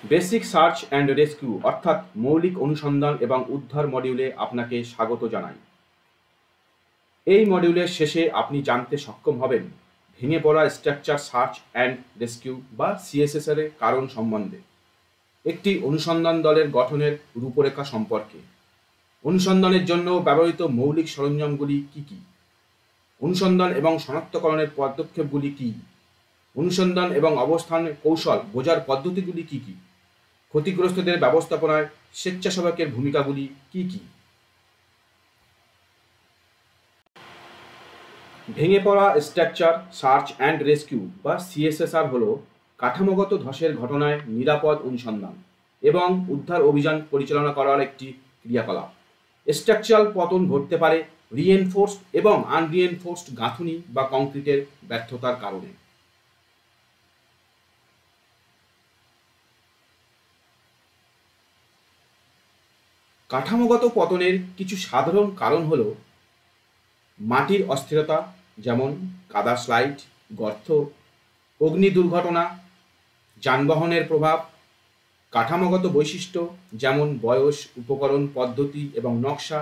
Basic search and rescue অর্থাৎ মৌলিক অনুসন্ধান এবং উদ্ধার মডিউলে আপনাকে স্বাগত জানাই। এই মডিউলের শেষে আপনি জানতে সক্ষম হবেন ভেঙে পড়া স্ট্রাকচার সার্চ অ্যান্ড রেস্কিউ বা সিএসএসআর এর কারণ সম্বন্ধে, একটি অনুসন্ধান দলের গঠনের রূপরেখা সম্পর্কে, অনুসন্ধানের জন্য ব্যবহৃত মৌলিক সরঞ্জামগুলি কী কী, অনুসন্ধান এবং শনাক্তকরণের পদক্ষেপগুলি কী, অনুসন্ধান এবং অবস্থান কৌশল বোঝার পদ্ধতিগুলি কী কী, ক্ষতিগ্রস্তদের ব্যবস্থাপনায় স্বেচ্ছাসেবকের ভূমিকাগুলি কী কী। ভেঙে পড়া স্ট্রাকচার সার্চ অ্যান্ড রেস্কিউ বা সিএসএসআর হল কাঠামোগত ধসের ঘটনায় নিরাপদ অনুসন্ধান এবং উদ্ধার অভিযান পরিচালনা করার একটি ক্রিয়াকলাপ। স্ট্রাকচারাল পতন ঘটতে পারে রিএনফোর্সড এবং আনরিএনফোর্সড গাঁথুনি বা কংক্রিটের ব্যর্থতার কারণে। কাঠামোগত পতনের কিছু সাধারণ কারণ হল মাটির অস্থিরতা, যেমন কাদা স্লাইড, গর্ত, অগ্নি দুর্ঘটনা, যানবাহনের প্রভাব, কাঠামোগত বৈশিষ্ট্য যেমন বয়স, উপকরণ, পদ্ধতি এবং নকশা,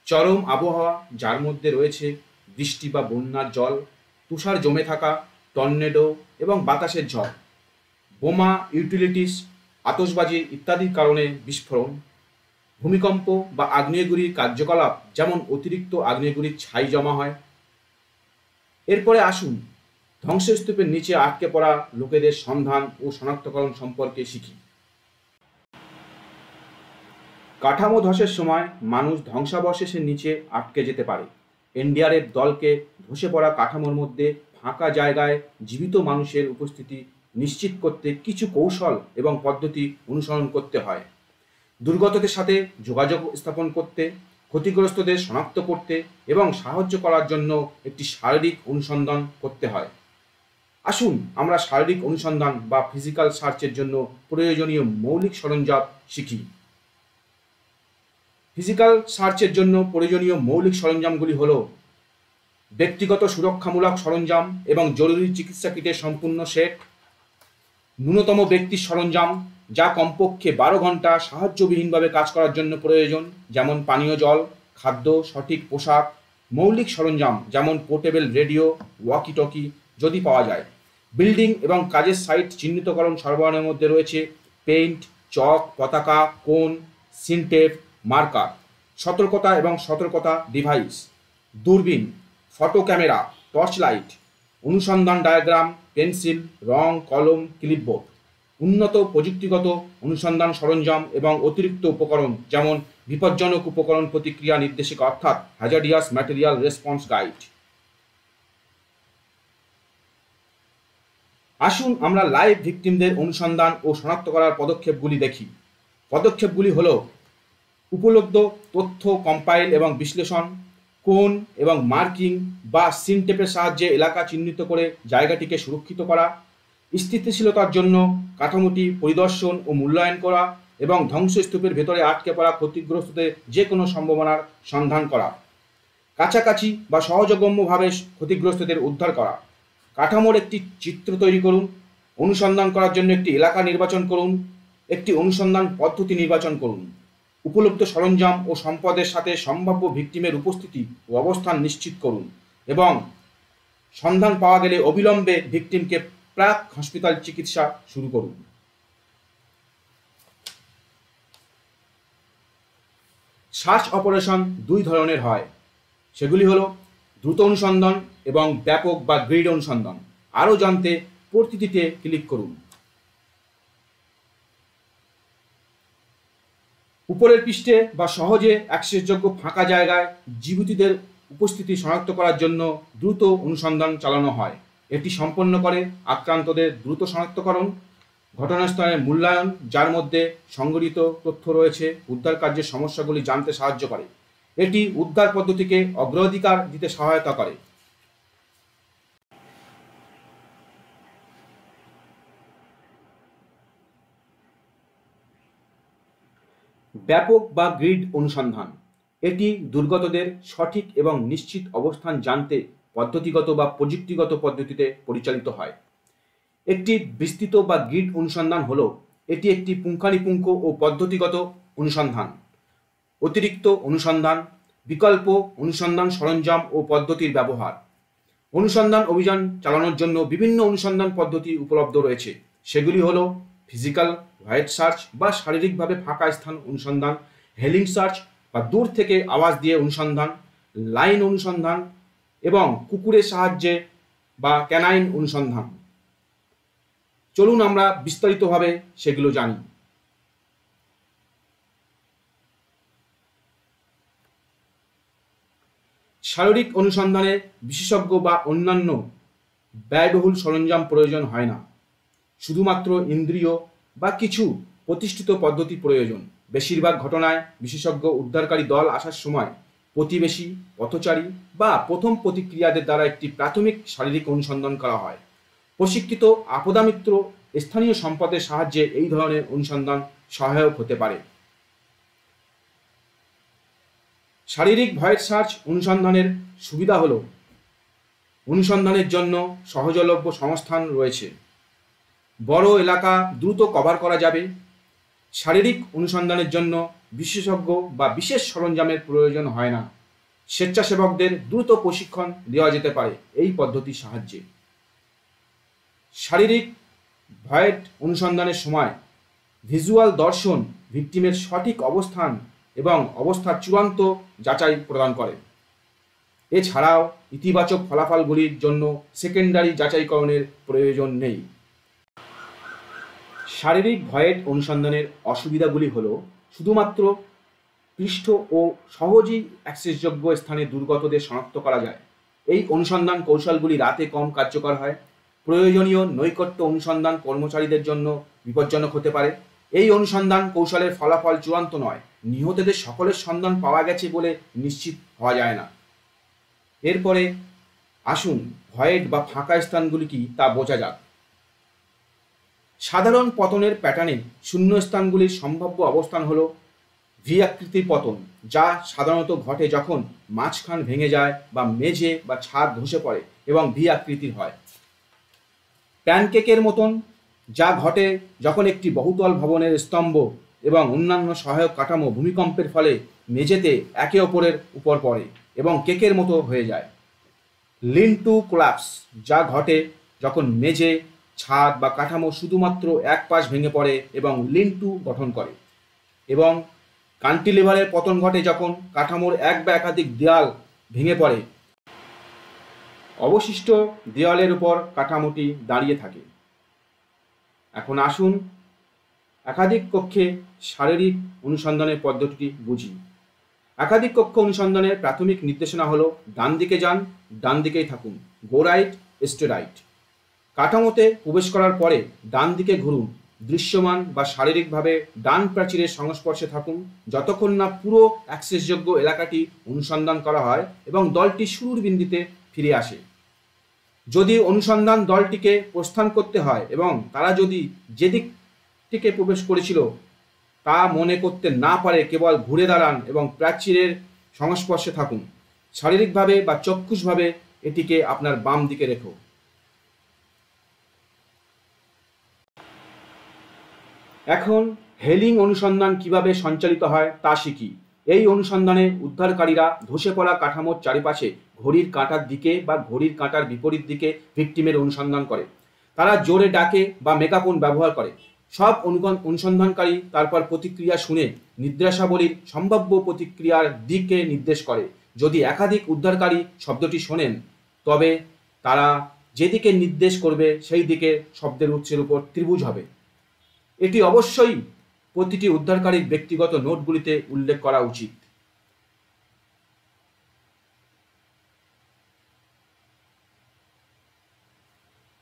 চরম আবহাওয়া যার মধ্যে রয়েছে বৃষ্টি বা বন্যার জল, তুষার জমে থাকা, টর্নেডো এবং বাতাসের ঝড়, বোমা, ইউটিলিটিস, আতশবাজি ইত্যাদির কারণে বিস্ফোরণ, ভূমিকম্প বা আগ্নেয়গিরির কার্যকলাপ যেমন অতিরিক্ত আগ্নেয়গিরির ছাই জমা হয়। এরপরে আসুন ধ্বংসস্তূপের নিচে আটকে পড়া লোকেদের সন্ধান ও শনাক্তকরণ সম্পর্কে শিখি। কাঠামো ধসের সময় মানুষ ধ্বংসাবশেষের নিচে আটকে যেতে পারে। এনডিআরএফ দলকে ধসে পড়া কাঠামোর মধ্যে ফাঁকা জায়গায় জীবিত মানুষের উপস্থিতি নিশ্চিত করতে কিছু কৌশল এবং পদ্ধতি অনুসরণ করতে হয়। দুর্গতদের সাথে যোগাযোগ স্থাপন করতে, ক্ষতিগ্রস্তদের শনাক্ত করতে এবং সাহায্য করার জন্য একটি শারীরিক অনুসন্ধান করতে হয়। আসুন আমরা শারীরিক অনুসন্ধান বা ফিজিক্যাল সার্চের জন্য প্রয়োজনীয় মৌলিক সরঞ্জাম শিখি। ফিজিক্যাল সার্চের জন্য প্রয়োজনীয় মৌলিক সরঞ্জামগুলি হল ব্যক্তিগত সুরক্ষামূলক সরঞ্জাম এবং জরুরি চিকিৎসা কিটের সম্পূর্ণ সেট, ন্যূনতম ব্যক্তির সরঞ্জাম যা কমপক্ষে 12 ঘন্টা সাহায্যবিহীনভাবে কাজ করার জন্য প্রয়োজন, যেমন পানীয় জল, খাদ্য, সঠিক পোশাক, মৌলিক সরঞ্জাম যেমন পোর্টেবল রেডিও, ওয়াকি টকি যদি পাওয়া যায়। বিল্ডিং এবং কাজের সাইট চিহ্নিতকরণ সরবরাহের মধ্যে রয়েছে পেইন্ট, চক, পতাকা, কোন, সিনটেপ, মার্কার, সতর্কতা এবং সতর্কতা ডিভাইস, দূরবীন, ফটো ক্যামেরা, টর্চ লাইট, অনুসন্ধান ডায়াগ্রাম, পেন্সিল, রং, কলম, ক্লিপবোর্ড, উন্নত প্রযুক্তিগত অনুসন্ধান সরঞ্জাম এবং অতিরিক্ত উপকরণ যেমন বিপজ্জনক উপকরণ প্রতিক্রিয়া নির্দেশিকা অর্থাৎ হ্যাজার্ডিয়াস ম্যাটেরিয়াল রেসপন্স গাইড। আসুন আমরা লাইভ ভিকটিমদের অনুসন্ধান ও শনাক্ত করার পদক্ষেপগুলি দেখি। পদক্ষেপগুলি হল উপলব্ধ তথ্য কম্পাইল এবং বিশ্লেষণ, কোন এবং মার্কিং বা সিনটেপের সাহায্যে এলাকা চিহ্নিত করে জায়গাটিকে সুরক্ষিত করা, স্থিতিশীলতার জন্য কাঠামোটি পরিদর্শন ও মূল্যায়ন করা এবং ধ্বংসস্তূপের ভেতরে আটকে পড়া ক্ষতিগ্রস্তদের যে কোনো সম্ভাবনার সন্ধান করা, কাছাকাছি বা সহজগম্যভাবে ক্ষতিগ্রস্তদের উদ্ধার করা, কাঠামোর একটি চিত্র তৈরি করুন, অনুসন্ধান করার জন্য একটি এলাকা নির্বাচন করুন, একটি অনুসন্ধান পদ্ধতি নির্বাচন করুন, উপলব্ধ সরঞ্জাম ও সম্পদের সাথে সম্ভাব্য ভিকটিমের উপস্থিতি ও অবস্থান নিশ্চিত করুন এবং সন্ধান পাওয়া গেলে অবিলম্বে ভিকটিমকে প্রাক হসপিটাল চিকিৎসা শুরু করুন। সার্চ অপারেশন দুই ধরনের হয়, সেগুলি হল দ্রুত অনুসন্ধান এবং ব্যাপক বা গ্রিড অনুসন্ধান। আরও জানতে প্রতিটিতে ক্লিক করুন। উপরের পৃষ্ঠে বা সহজে অ্যাক্সেসযোগ্য ফাঁকা জায়গায় জীবিতদের উপস্থিতি শনাক্ত করার জন্য দ্রুত অনুসন্ধান চালানো হয়। এটি সম্পন্ন করে আক্রান্তদের দ্রুত শনাক্তকরণ, ঘটনাস্থলের মূল্যায়ন যার মধ্যে সংগঠিত তথ্য রয়েছে, উদ্ধার কার্যের সমস্যাগুলি জানতে সাহায্য করে। এটি উদ্ধার পদ্ধতিকে অগ্রাধিকার দিতে সহায়তা করে। ব্যাপক বা গ্রিড অনুসন্ধান, এটি দুর্গতদের সঠিক এবং নিশ্চিত অবস্থান জানতে পদ্ধতিগত বা প্রযুক্তিগত পদ্ধতিতে পরিচালিত হয়। একটি বিস্তৃত বা গ্রিড অনুসন্ধান হল এটি একটি পুঙ্খানুপুঙ্খ ও পদ্ধতিগত অনুসন্ধান, অতিরিক্ত অনুসন্ধান, বিকল্প অনুসন্ধান সরঞ্জাম ও পদ্ধতির ব্যবহার। অনুসন্ধান অভিযান চালানোর জন্য বিভিন্ন অনুসন্ধান পদ্ধতি উপলব্ধ রয়েছে। সেগুলি হলো ফিজিক্যাল ভয়েড সার্চ বা শারীরিকভাবে ফাঁকা স্থান অনুসন্ধান, হেলিং সার্চ বা দূর থেকে আওয়াজ দিয়ে অনুসন্ধান, লাইন অনুসন্ধান এবং কুকুরের সাহায্যে বা ক্যানাইন অনুসন্ধান। চলুন আমরা বিস্তারিতভাবে সেগুলো জানি। শারীরিক অনুসন্ধানে বিশেষজ্ঞ বা অন্যান্য ব্যয়বহুল সরঞ্জাম প্রয়োজন হয় না, শুধুমাত্র ইন্দ্রিয় বা কিছু প্রতিষ্ঠিত পদ্ধতি প্রয়োজন। বেশিরভাগ ঘটনায় বিশেষজ্ঞ উদ্ধারকারী দল আসার সময় প্রতিবেশী, পথচারী বা প্রথম প্রতিক্রিয়াদের দ্বারা একটি প্রাথমিক শারীরিক অনুসন্ধান করা হয়। প্রশিক্ষিত আপদামিত্র স্থানীয় সম্পদের সাহায্যে এই ধরনের অনুসন্ধান সহায়ক হতে পারে। শারীরিক ভয়েড সার্চ অনুসন্ধানের সুবিধা হলো অনুসন্ধানের জন্য সহজলভ্য সংস্থান রয়েছে, বড় এলাকা দ্রুত কভার করা যাবে। শারীরিক অনুসন্ধানের জন্য বিশেষজ্ঞ বা বিশেষ সরঞ্জামের প্রয়োজন হয় না, স্বেচ্ছাসেবকদের দ্রুত প্রশিক্ষণ দেওয়া যেতে পারে এই পদ্ধতির সাহায্যে। শারীরিক ভয়েড অনুসন্ধানের সময় ভিজুয়াল দর্শন ভিকটিমের সঠিক অবস্থান এবং অবস্থার চূড়ান্ত যাচাই প্রদান করে। এছাড়াও ইতিবাচক ফলাফলগুলির জন্য সেকেন্ডারি যাচাইকরণের প্রয়োজন নেই। শারীরিক ভয়েড অনুসন্ধানের অসুবিধাগুলি হল শুধুমাত্র পৃষ্ঠ ও সহজেই অ্যাক্সেসযোগ্য স্থানে দুর্গতদের শনাক্ত করা যায়। এই অনুসন্ধান কৌশলগুলি রাতে কম কার্যকর হয়। প্রয়োজনীয় নৈকট্য অনুসন্ধান কর্মচারীদের জন্য বিপজ্জনক হতে পারে। এই অনুসন্ধান কৌশলের ফলাফল চূড়ান্ত নয়, নিহতদের সকলের সন্ধান পাওয়া গেছে বলে নিশ্চিত হওয়া যায় না। এরপরে আসুন ভয়েড বা ফাঁকা স্থানগুলি কি তা বোঝা যাক। সাধারণ পতনের প্যাটার্নে শূন্যস্থানগুলির সম্ভাব্য অবস্থান হল ভি আকৃতির পতন, যা সাধারণত ঘটে যখন মাঝখান ভেঙে যায় বা মেঝে বা ছাদ ধসে পড়ে এবং ভি আকৃতির হয়। প্যানকেকের মতন, যা ঘটে যখন একটি বহুতল ভবনের স্তম্ভ এবং অন্যান্য সহায়ক কাঠামো ভূমিকম্পের ফলে মেঝেতে একে অপরের উপর পড়ে এবং কেকের মতো হয়ে যায়। লিন টু কোলাপস, যা ঘটে যখন মেঝে, ছাদ বা কাঠামো শুধুমাত্র এক পাশ ভেঙে পড়ে এবং লিন টু গঠন করে। এবং কান্টিলিভারের পতন ঘটে যখন কাঠামোর এক বা একাধিক দেয়াল ভেঙে পড়ে, অবশিষ্ট দেয়ালের উপর কাঠামোটি দাঁড়িয়ে থাকে। এখন আসুন একাধিক কক্ষে শারীরিক অনুসন্ধানের পদ্ধতিটি বুঝি। একাধিক কক্ষ অনুসন্ধানের প্রাথমিক নির্দেশনা হলো ডান দিকে যান, ডান দিকেই থাকুন, গো রাইট, স্টে রাইট। কাঠামোতে প্রবেশ করার পরে ডান দিকে ঘুরুন, দৃশ্যমান বা শারীরিকভাবে ডান প্রাচীরের সংস্পর্শে থাকুন যতক্ষণ না পুরো অ্যাক্সেসযোগ্য এলাকাটি অনুসন্ধান করা হয় এবং দলটি শুরুর বিন্দুতে ফিরে আসে। যদি অনুসন্ধান দলটিকে প্রস্থান করতে হয় এবং তারা যদি যেদিক থেকে প্রবেশ করেছিল তা মনে করতে না পারে, কেবল ঘুরে দাঁড়ান এবং প্রাচীরের সংস্পর্শে থাকুন। শারীরিকভাবে বা চক্ষুষভাবে এটিকে আপনার বাম দিকে রেখো। এখন হেলিং অনুসন্ধান কিভাবে সঞ্চালিত হয় তা শিখি। এই অনুসন্ধানে উদ্ধারকারীরা ধসে পড়া কাঠামোর চারিপাশে ঘড়ির কাঁটার দিকে বা ঘড়ির কাঁটার বিপরীত দিকে ভিকটিমের অনুসন্ধান করে। তারা জোরে ডাকে বা মেগাফোন ব্যবহার করে। সব অনুসন্ধানকারী তারপর প্রতিক্রিয়া শুনে নির্দেশাবলীর সম্ভাব্য প্রতিক্রিয়ার দিকে নির্দেশ করে। যদি একাধিক উদ্ধারকারী শব্দটি শোনেন, তবে তারা যেদিকে নির্দেশ করবে সেই দিকে শব্দের উৎসের উপর ত্রিভুজ হবে। এটি অবশ্যই প্রতিটি উদ্ধারকারীর ব্যক্তিগত নোটগুলিতে উল্লেখ করা উচিত।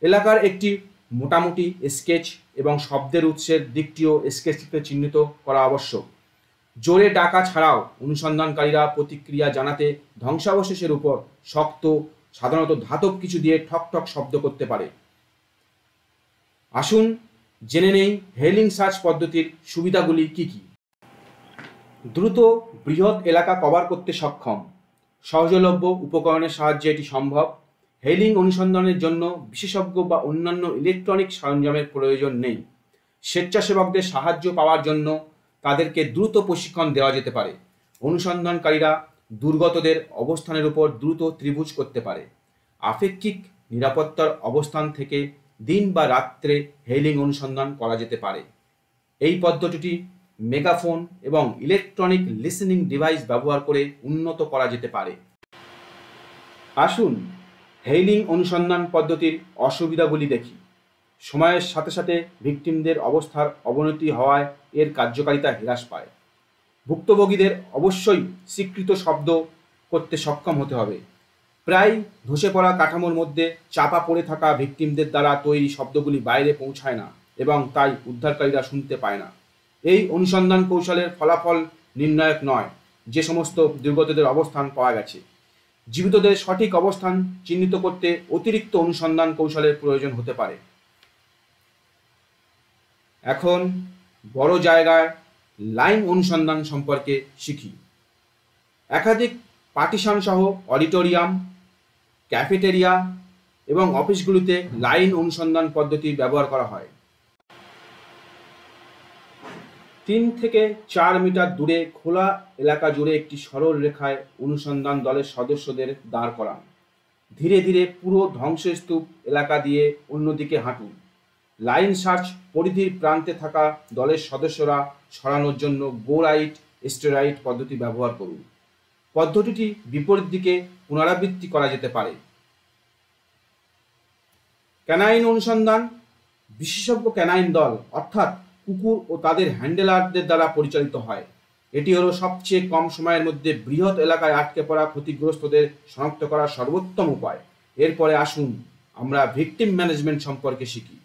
এলাকার একটি মোটামুটি স্কেচ এবং শব্দের উৎসের দিকটিও স্কেচটিতে চিহ্নিত করা আবশ্যক। জোরে ডাকা ছাড়াও অনুসন্ধানকারীরা প্রতিক্রিয়া জানাতে ধ্বংসাবশেষের উপর শক্ত, সাধারণত ধাতব কিছু দিয়ে ঠক ঠক শব্দ করতে পারে। আসুন জেনে নেই হেলিং সার্চ পদ্ধতির সুবিধাগুলি কি কি। দ্রুত বৃহৎ এলাকা কভার করতে সক্ষম। সহজলভ্য উপকরণের সাহায্যে এটি সম্ভব। হেলিং অনুসন্ধানের জন্য বিশেষজ্ঞ বা অন্যান্য ইলেকট্রনিক সরঞ্জামের প্রয়োজন নেই। স্বেচ্ছাসেবকদের সাহায্য পাওয়ার জন্য তাদেরকে দ্রুত প্রশিক্ষণ দেওয়া যেতে পারে। অনুসন্ধানকারীরা দুর্গতদের অবস্থানের উপর দ্রুত ত্রিভুজ করতে পারে। আপেক্ষিক নিরাপত্তার অবস্থান থেকে দিন বা রাত্রে হেইলিং অনুসন্ধান করা যেতে পারে। এই পদ্ধতিটি মেগাফোন এবং ইলেকট্রনিক লিসেনিং ডিভাইস ব্যবহার করে উন্নত করা যেতে পারে। আসুন হেইলিং অনুসন্ধান পদ্ধতির অসুবিধাগুলি দেখি। সময়ের সাথে সাথে ভিকটিমদের অবস্থার অবনতি হওয়ায় এর কার্যকারিতা হ্রাস পায়। ভুক্তভোগীদের অবশ্যই স্বীকৃত শব্দ করতে সক্ষম হতে হবে। প্রায় ধসে পড়া কাঠামোর মধ্যে চাপা পড়ে থাকা ভিকটিমদের দ্বারা তৈরি শব্দগুলি বাইরে পৌঁছায় না এবং তাই উদ্ধারকারীরা শুনতে পায় না। এই অনুসন্ধান কৌশলের ফলাফল নির্ণায়ক নয় যে সমস্ত দুর্গতদের অবস্থান পাওয়া গেছে। জীবিতদের সঠিক অবস্থান চিহ্নিত করতে অতিরিক্ত অনুসন্ধান কৌশলের প্রয়োজন হতে পারে। এখন বড় জায়গায় লাইন অনুসন্ধান সম্পর্কে শিখি। একাধিক পার্টিশন সহ অডিটোরিয়াম, ক্যাফেটেরিয়া এবং অফিসগুলিতে লাইন অনুসন্ধান পদ্ধতি ব্যবহার করা হয়। 3 থেকে 4 মিটার দূরে খোলা এলাকা জুড়ে একটি সরল রেখায় অনুসন্ধান দলের সদস্যদের দাঁড় করান। ধীরে ধীরে পুরো ধ্বংসস্তূপ এলাকা দিয়ে অন্যদিকে হাঁটুন। লাইন সার্চ পরিধির প্রান্তে থাকা দলের সদস্যরা সরানোর জন্য গো রাইট স্ট্রেইট পদ্ধতি ব্যবহার করুন। পদ্ধতিটি বিপরীত দিকে পুনরাবৃত্তি করা যেতে পারে। ক্যানাইন অনুসন্ধান বিশেষজ্ঞ ক্যানাইন দল অর্থাৎ কুকুর ও তাদের হ্যান্ডেলারদের দ্বারা পরিচালিত হয়। এটি হলো সবচেয়ে কম সময়ের মধ্যে বৃহৎ এলাকায় আটকে পড়া ক্ষতিগ্রস্তদের শনাক্ত করার সর্বোত্তম উপায়। এরপরে আসুন আমরা ভিকটিম ম্যানেজমেন্ট সম্পর্কে শিখি।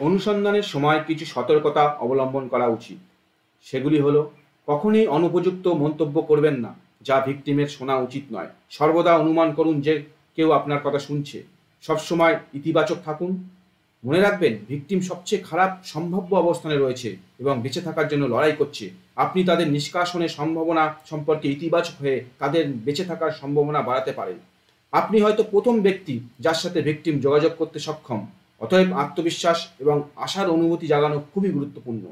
অনুসন্ধানের সময় কিছু সতর্কতা অবলম্বন করা উচিত। সেগুলি হলো, কখনোই অনুপযুক্ত মন্তব্য করবেন না যা ভিকটিমের শোনা উচিত নয়। সর্বদা অনুমান করুন যে কেউ আপনার কথা শুনছে। সবসময় ইতিবাচক থাকুন। মনে রাখবেন, ভিকটিম সবচেয়ে খারাপ সম্ভাব্য অবস্থানে রয়েছে এবং বেঁচে থাকার জন্য লড়াই করছে। আপনি তাদের নিষ্কাশনের সম্ভাবনা সম্পর্কে ইতিবাচক হয়ে তাদের বেঁচে থাকার সম্ভাবনা বাড়াতে পারেন। আপনি হয়তো প্রথম ব্যক্তি যার সাথে ভিকটিম যোগাযোগ করতে সক্ষম। অতএব আত্মবিশ্বাস এবং আশার অনুভূতি জাগানো খুবই গুরুত্বপূর্ণ।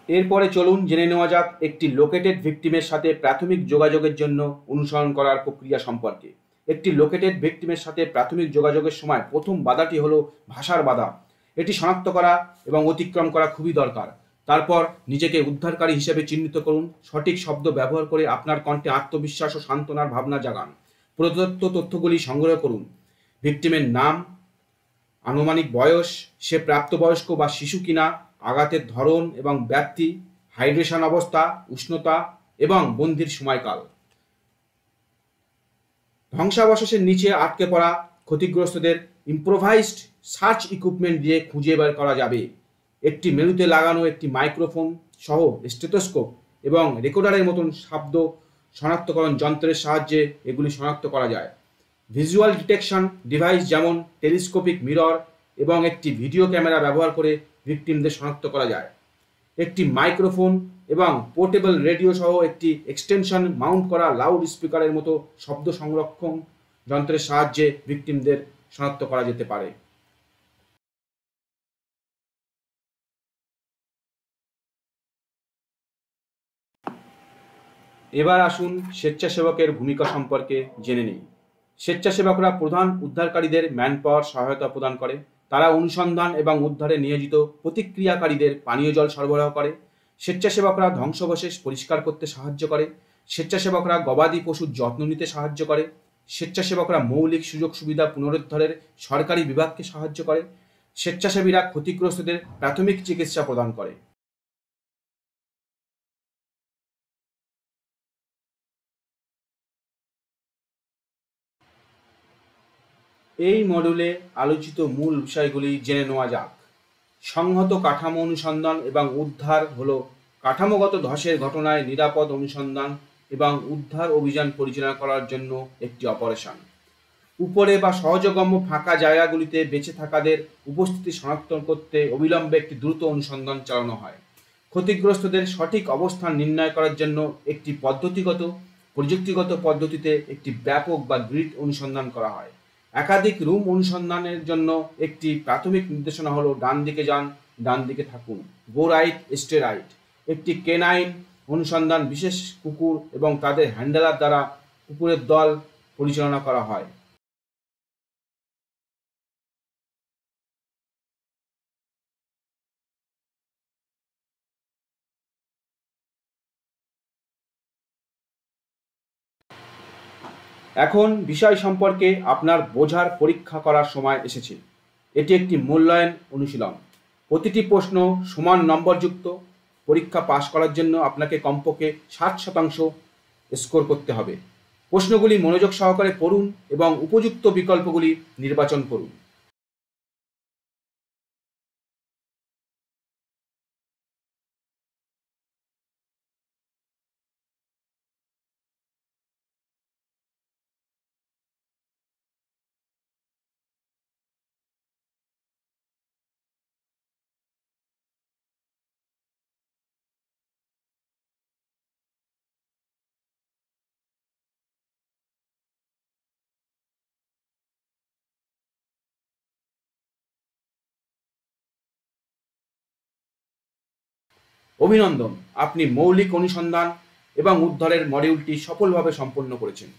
এরপরে চলুন জেনে নেওয়া যাক একটি লোকেটেড ভিকটিমের সাথে প্রাথমিক যোগাযোগের জন্য অনুসরণ করার প্রক্রিয়া সম্পর্কে। একটি লোকেটেড ভিকটিমের সাথে প্রাথমিক যোগাযোগের সময় প্রথম বাধাটি হলো ভাষার বাধা। এটি শনাক্ত করা এবং অতিক্রম করা খুবই দরকার। তারপর নিজেকে উদ্ধারকারী হিসেবে চিহ্নিত করুন। সঠিক শব্দ ব্যবহার করে আপনার কণ্ঠে আত্মবিশ্বাস ও সান্ত্বনার ভাবনা জাগান। প্রদত্ত তথ্যগুলি সংগ্রহ করুন। ভিকটিমের নাম, আনুমানিক বয়স, সে প্রাপ্তবয়স্ক বা শিশু কিনা, আঘাতের ধরন এবং ব্যাপ্তি, হাইড্রেশন অবস্থা, উষ্ণতা এবং বন্দির সময়কাল। ধ্বংসাবশেষের নিচে আটকে পড়া ক্ষতিগ্রস্তদের ইম্প্রোভাইজড সার্চ ইকুইপমেন্ট দিয়ে খুঁজে বের করা যাবে। একটি মেরুতে লাগানো একটি মাইক্রোফোন সহ স্টেথোস্কোপ এবং রেকর্ডারের মতন শব্দ শনাক্তকরণ যন্ত্রের সাহায্যে এগুলি শনাক্ত করা যায়। ভিজুয়াল ডিটেকশন ডিভাইস যেমন টেলিস্কোপিক মিরর এবং একটি ভিডিও ক্যামেরা ব্যবহার করে ভিকটিমদের শনাক্ত করা যায়। একটি মাইক্রোফোন এবং পোর্টেবল রেডিও সহ একটি এক্সটেনশন মাউন্ট করা লাউড স্পিকারের মতো শব্দ সংরক্ষণ যন্ত্রের সাহায্যে ভিকটিমদের শনাক্ত করা যেতে পারে। এবার আসুন স্বেচ্ছাসেবকের ভূমিকা সম্পর্কে জেনে নিই। স্বেচ্ছাসেবকরা প্রধান উদ্ধারকারীদের ম্যানপাওয়ার সহায়তা প্রদান করে। তারা অনুসন্ধান এবং উদ্ধারে নিয়োজিত প্রতিক্রিয়াকারীদের পানীয় জল সরবরাহ করে। স্বেচ্ছাসেবকরা ধ্বংসাবশেষ পরিষ্কার করতে সাহায্য করে। স্বেচ্ছাসেবকরা গবাদি পশুর যত্ন নিতে সাহায্য করে। স্বেচ্ছাসেবকরা মৌলিক সুযোগ সুবিধা পুনরুদ্ধারের সরকারি বিভাগকে সাহায্য করে। স্বেচ্ছাসেবীরা ক্ষতিগ্রস্তদের প্রাথমিক চিকিৎসা প্রদান করে। এই মডিউলে আলোচিত মূল বিষয়গুলি জেনে নেওয়া যাক। সংহত কাঠামো অনুসন্ধান এবং উদ্ধার হল কাঠামোগত ধসের ঘটনায় নিরাপদ অনুসন্ধান এবং উদ্ধার অভিযান পরিচালনা করার জন্য একটি অপারেশন। উপরে বা সহজগম্য ফাঁকা জায়গাগুলিতে বেঁচে থাকাদের উপস্থিতি শনাক্ত করতে অবিলম্বে একটি দ্রুত অনুসন্ধান চালানো হয়। ক্ষতিগ্রস্তদের সঠিক অবস্থান নির্ণয় করার জন্য একটি প্রযুক্তিগত পদ্ধতিতে একটি ব্যাপক বা গ্রিড অনুসন্ধান করা হয়। একাধিক রুম অনুসন্ধানের জন্য একটি প্রাথমিক নির্দেশনা হলো ডান দিকে যান, ডান দিকে থাকুন, গো রাইট, স্টে রাইট। একটি কেনাইন অনুসন্ধান বিশেষ কুকুর এবং তাদের হ্যান্ডলার দ্বারা কুকুরের দল পরিচালনা করা হয়। এখন বিষয় সম্পর্কে আপনার বোঝার পরীক্ষা করার সময় এসেছে। এটি একটি মূল্যায়ন অনুশীলন। প্রতিটি প্রশ্ন সমান নম্বরযুক্ত। পরীক্ষা পাস করার জন্য আপনাকে কমপক্ষে 60% স্কোর করতে হবে। প্রশ্নগুলি মনোযোগ সহকারে পড়ুন এবং উপযুক্ত বিকল্পগুলি নির্বাচন করুন। অভিনন্দন, আপনি মৌলিক অনুসন্ধান এবং উদ্ধারের মডিউলটি সফলভাবে সম্পন্ন করেছেন।